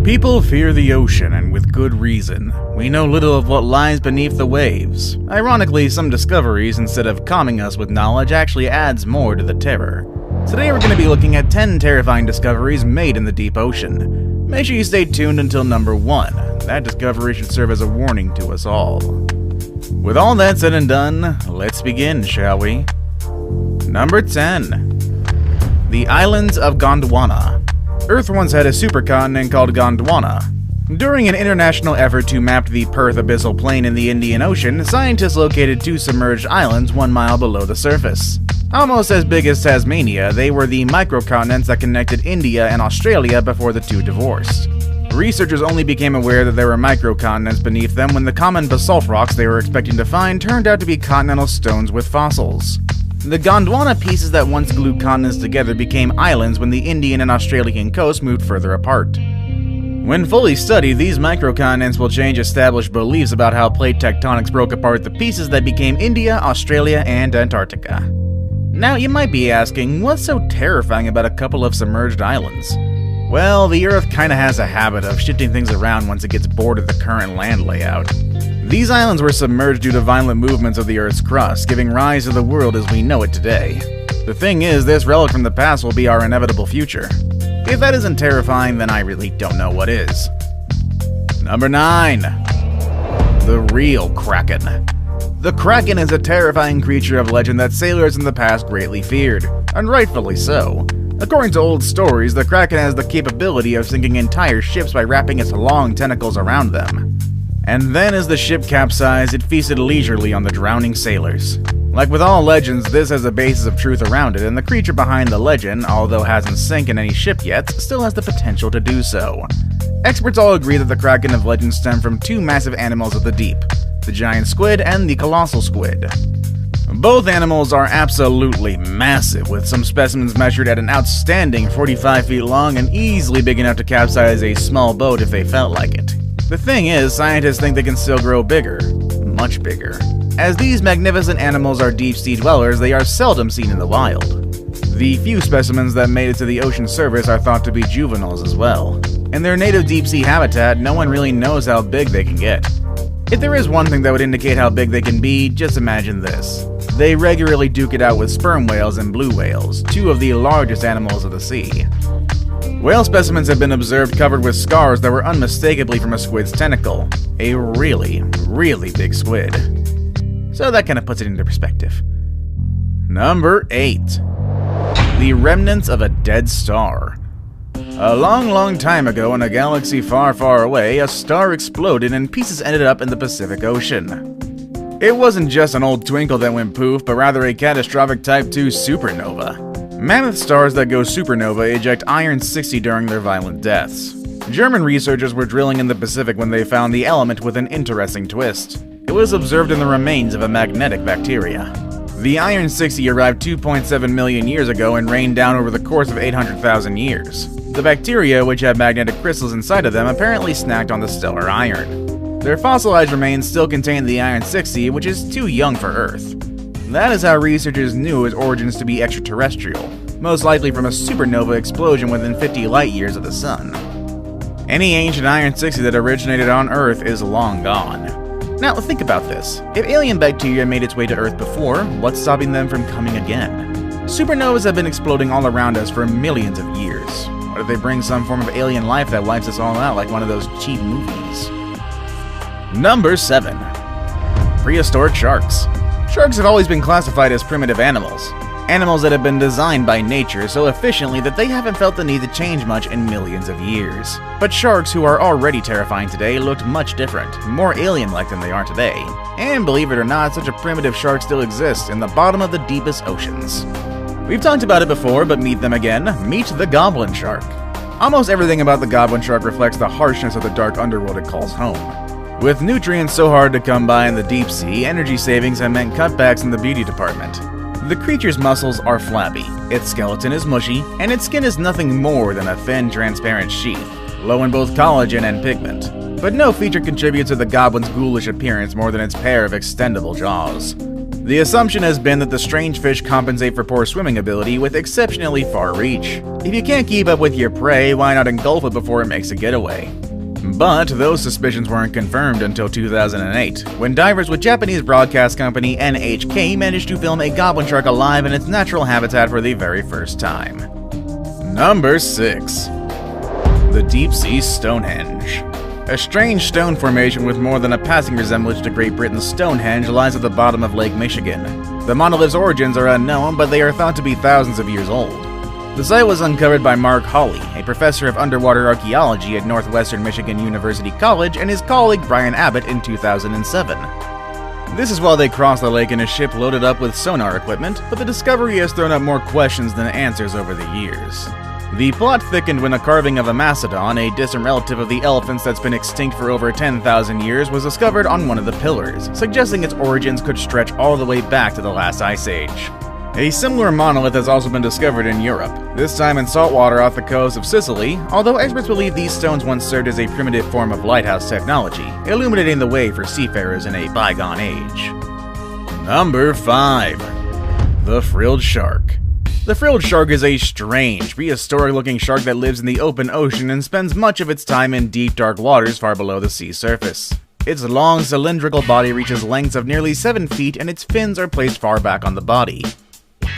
People fear the ocean, and with good reason. We know little of what lies beneath the waves. Ironically, some discoveries, instead of calming us with knowledge, actually adds more to the terror. Today we're going to be looking at 10 terrifying discoveries made in the deep ocean. Make sure you stay tuned until number 1. That discovery should serve as a warning to us all. With all that said and done, let's begin, shall we? Number 10. The Islands of Gondwana. Earth once had a supercontinent called Gondwana. During an international effort to map the Perth Abyssal Plain in the Indian Ocean, scientists located 2 submerged islands 1 mile below the surface. Almost as big as Tasmania, they were the microcontinents that connected India and Australia before the 2 divorced. Researchers only became aware that there were microcontinents beneath them when the common basalt rocks they were expecting to find turned out to be continental stones with fossils. The Gondwana pieces that once glued continents together became islands when the Indian and Australian coasts moved further apart. When fully studied, these microcontinents will change established beliefs about how plate tectonics broke apart the pieces that became India, Australia, and Antarctica. Now, you might be asking, what's so terrifying about a couple of submerged islands? Well, the Earth kinda has a habit of shifting things around once it gets bored of the current land layout. These islands were submerged due to violent movements of the Earth's crust, giving rise to the world as we know it today. The thing is, this relic from the past will be our inevitable future. If that isn't terrifying, then I really don't know what is. Number 9. The real Kraken. The Kraken is a terrifying creature of legend that sailors in the past greatly feared, and rightfully so. According to old stories, the Kraken has the capability of sinking entire ships by wrapping its long tentacles around them. And then as the ship capsized, it feasted leisurely on the drowning sailors. Like with all legends, this has a basis of truth around it, and the creature behind the legend, although hasn't sunk in any ship yet, still has the potential to do so. Experts all agree that the Kraken of legend stem from 2 massive animals of the deep, the giant squid and the colossal squid. Both animals are absolutely massive, with some specimens measured at an outstanding 45 feet long and easily big enough to capsize a small boat if they felt like it. The thing is, scientists think they can still grow bigger, much bigger. As these magnificent animals are deep-sea dwellers, they are seldom seen in the wild. The few specimens that made it to the ocean surface are thought to be juveniles as well. In their native deep-sea habitat, no one really knows how big they can get. If there is one thing that would indicate how big they can be, just imagine this. They regularly duke it out with sperm whales and blue whales, 2 of the largest animals of the sea. Whale specimens have been observed covered with scars that were unmistakably from a squid's tentacle. A really, really big squid. So that kind of puts it into perspective. Number 8. The remnants of a dead star. A long time ago in a galaxy far, far away, a star exploded and pieces ended up in the Pacific Ocean. It wasn't just an old twinkle that went poof, but rather a catastrophic Type 2 supernova. Mammoth stars that go supernova eject iron-60 during their violent deaths. German researchers were drilling in the Pacific when they found the element with an interesting twist. It was observed in the remains of a magnetic bacteria. The iron-60 arrived 2.7 million years ago and rained down over the course of 800,000 years. The bacteria, which had magnetic crystals inside of them, apparently snacked on the stellar iron. Their fossilized remains still contain the iron-60, which is too young for Earth. That is how researchers knew its origins to be extraterrestrial, most likely from a supernova explosion within 50 light-years of the Sun. Any ancient iron-60 that originated on Earth is long gone. Now think about this. If alien bacteria made its way to Earth before, what's stopping them from coming again? Supernovas have been exploding all around us for millions of years. What if they bring some form of alien life that wipes us all out like one of those cheap movies? Number 7. Prehistoric sharks. Sharks have always been classified as primitive animals. Animals that have been designed by nature so efficiently that they haven't felt the need to change much in millions of years. But sharks, who are already terrifying today, looked much different, more alien-like than they are today. And believe it or not, such a primitive shark still exists in the bottom of the deepest oceans. We've talked about it before, but meet them again. Meet the goblin shark. Almost everything about the goblin shark reflects the harshness of the dark underworld it calls home. With nutrients so hard to come by in the deep sea, energy savings have meant cutbacks in the beauty department. The creature's muscles are flabby, its skeleton is mushy, and its skin is nothing more than a thin, transparent sheath, low in both collagen and pigment. But no feature contributes to the goblin's ghoulish appearance more than its pair of extendable jaws. The assumption has been that the strange fish compensate for poor swimming ability with exceptionally far reach. If you can't keep up with your prey, why not engulf it before it makes a getaway? But those suspicions weren't confirmed until 2008, when divers with Japanese broadcast company NHK managed to film a goblin shark alive in its natural habitat for the very first time. Number 6. The Deep Sea Stonehenge. A strange stone formation with more than a passing resemblance to Great Britain's Stonehenge lies at the bottom of Lake Michigan. The monolith's origins are unknown, but they are thought to be thousands of years old. The site was uncovered by Mark Hawley, a professor of underwater archaeology at Northwestern Michigan University College, and his colleague Brian Abbott in 2007. This is while they crossed the lake in a ship loaded up with sonar equipment, but the discovery has thrown up more questions than answers over the years. The plot thickened when a carving of a mastodon, a distant relative of the elephants that's been extinct for over 10,000 years, was discovered on one of the pillars, suggesting its origins could stretch all the way back to the last ice age. A similar monolith has also been discovered in Europe, this time in saltwater off the coast of Sicily, although experts believe these stones once served as a primitive form of lighthouse technology, illuminating the way for seafarers in a bygone age. Number 5. The Frilled Shark. The frilled shark is a strange, prehistoric-looking shark that lives in the open ocean and spends much of its time in deep, dark waters far below the sea surface. Its long, cylindrical body reaches lengths of nearly 7 feet, and its fins are placed far back on the body.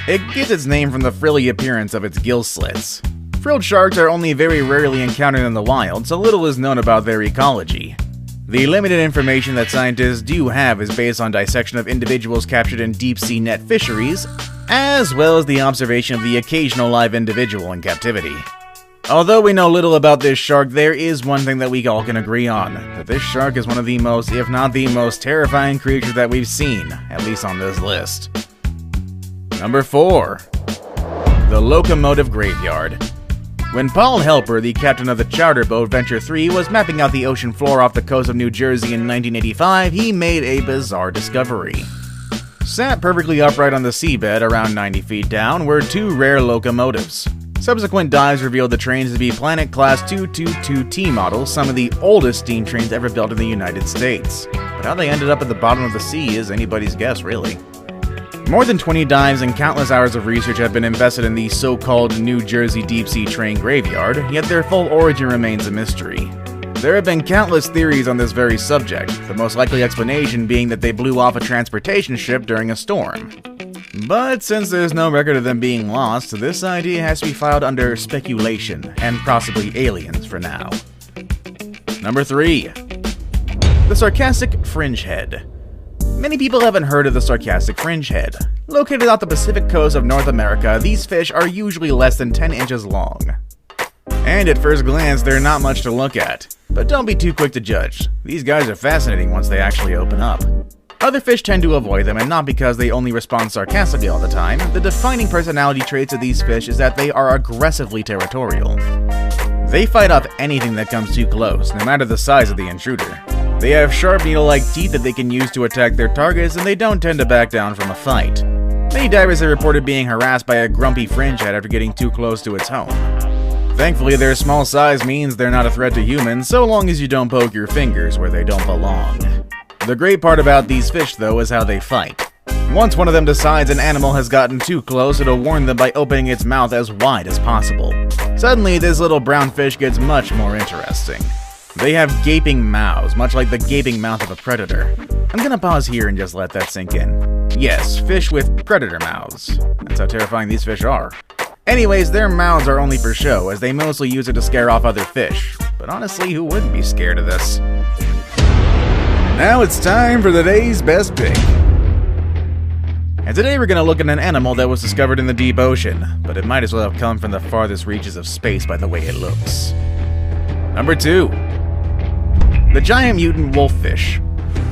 It gets its name from the frilly appearance of its gill slits. Frilled sharks are only very rarely encountered in the wild, so little is known about their ecology. The limited information that scientists do have is based on dissection of individuals captured in deep-sea net fisheries, as well as the observation of the occasional live individual in captivity. Although we know little about this shark, there is one thing that we all can agree on, that this shark is one of the most, if not the most terrifying creatures that we've seen, at least on this list. Number 4. The Locomotive Graveyard. When Paul Helper, the captain of the charter boat Venture 3, was mapping out the ocean floor off the coast of New Jersey in 1985, he made a bizarre discovery. Sat perfectly upright on the seabed, around 90 feet down, were 2 rare locomotives. Subsequent dives revealed the trains to be Planet Class 222T models, some of the oldest steam trains ever built in the United States. But how they ended up at the bottom of the sea is anybody's guess, really. More than 20 dives and countless hours of research have been invested in the so-called New Jersey deep-sea train graveyard, yet their full origin remains a mystery. There have been countless theories on this very subject, the most likely explanation being that they blew off a transportation ship during a storm. But since there's no record of them being lost, this idea has to be filed under speculation, and possibly aliens for now. Number 3. The Sarcastic Fringe Head. Many people haven't heard of the sarcastic fringe head. Located off the Pacific coast of North America, these fish are usually less than 10 inches long. And at first glance, they're not much to look at. But don't be too quick to judge. These guys are fascinating once they actually open up. Other fish tend to avoid them, and not because they only respond sarcastically all the time. The defining personality traits of these fish is that they are aggressively territorial. They fight off anything that comes too close, no matter the size of the intruder. They have sharp needle-like teeth that they can use to attack their targets, and they don't tend to back down from a fight. Many divers have reported being harassed by a grumpy fringe head after getting too close to its home. Thankfully, their small size means they're not a threat to humans, so long as you don't poke your fingers where they don't belong. The great part about these fish, though, is how they fight. Once one of them decides an animal has gotten too close, it'll warn them by opening its mouth as wide as possible. Suddenly, this little brown fish gets much more interesting. They have gaping mouths, much like the gaping mouth of a predator. I'm gonna pause here and just let that sink in. Yes, fish with predator mouths. That's how terrifying these fish are. Anyways, their mouths are only for show, as they mostly use it to scare off other fish. But honestly, who wouldn't be scared of this? Now it's time for the day's best pick. And today we're going to look at an animal that was discovered in the deep ocean, but it might as well have come from the farthest reaches of space by the way it looks. Number 2. The giant mutant wolffish.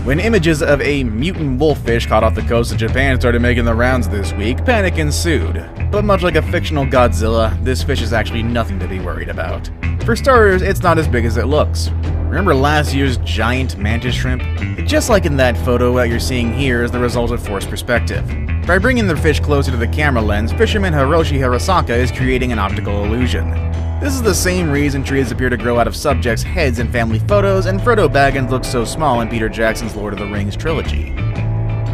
When images of a mutant wolffish caught off the coast of Japan started making the rounds this week, panic ensued. But much like a fictional Godzilla, this fish is actually nothing to be worried about. For starters, it's not as big as it looks. Remember last year's giant mantis shrimp? Just like in that photo, what you're seeing here is the result of forced perspective. By bringing the fish closer to the camera lens, fisherman Hiroshi Hirosaka is creating an optical illusion. This is the same reason trees appear to grow out of subjects' heads in family photos, and Frodo Baggins looks so small in Peter Jackson's Lord of the Rings trilogy.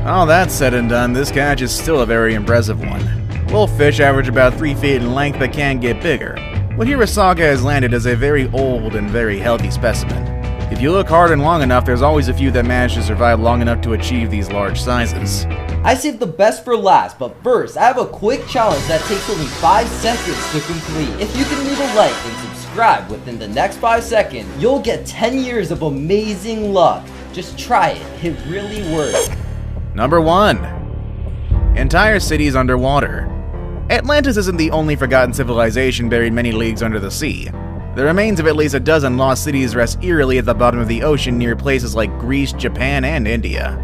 All that said and done, this catch is still a very impressive one. Both fish average about 3 feet in length but can get bigger. What Hirasaga has landed is a very old and very healthy specimen. If you look hard and long enough, there's always a few that manage to survive long enough to achieve these large sizes. I saved the best for last, but first, I have a quick challenge that takes only 5 seconds to complete. If you can leave a like and subscribe within the next 5 seconds, you'll get 10 years of amazing luck. Just try it, it really works. Number 1. Entire cities underwater. Atlantis isn't the only forgotten civilization buried many leagues under the sea. The remains of at least a dozen lost cities rest eerily at the bottom of the ocean near places like Greece, Japan, and India.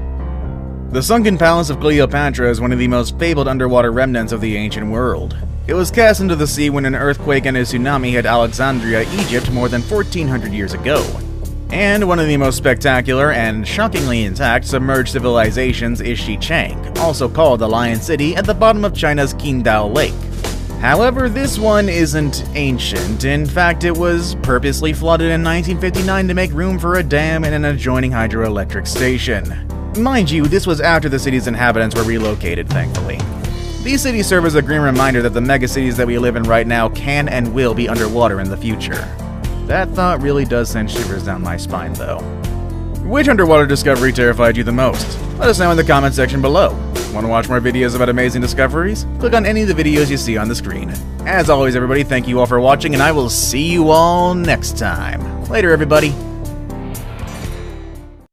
The sunken palace of Cleopatra is one of the most fabled underwater remnants of the ancient world. It was cast into the sea when an earthquake and a tsunami hit Alexandria, Egypt more than 1400 years ago. And one of the most spectacular and shockingly intact submerged civilizations is Xichang, also called the Lion City, at the bottom of China's Qingdao Lake. However, this one isn't ancient. In fact, it was purposely flooded in 1959 to make room for a dam and an adjoining hydroelectric station. Mind you, this was after the city's inhabitants were relocated, thankfully. These cities serve as a grim reminder that the megacities that we live in right now can and will be underwater in the future. That thought really does send shivers down my spine, though. Which underwater discovery terrified you the most? Let us know in the comment section below. Want to watch more videos about amazing discoveries? Click on any of the videos you see on the screen. As always, everybody, thank you all for watching, and I will see you all next time. Later, everybody.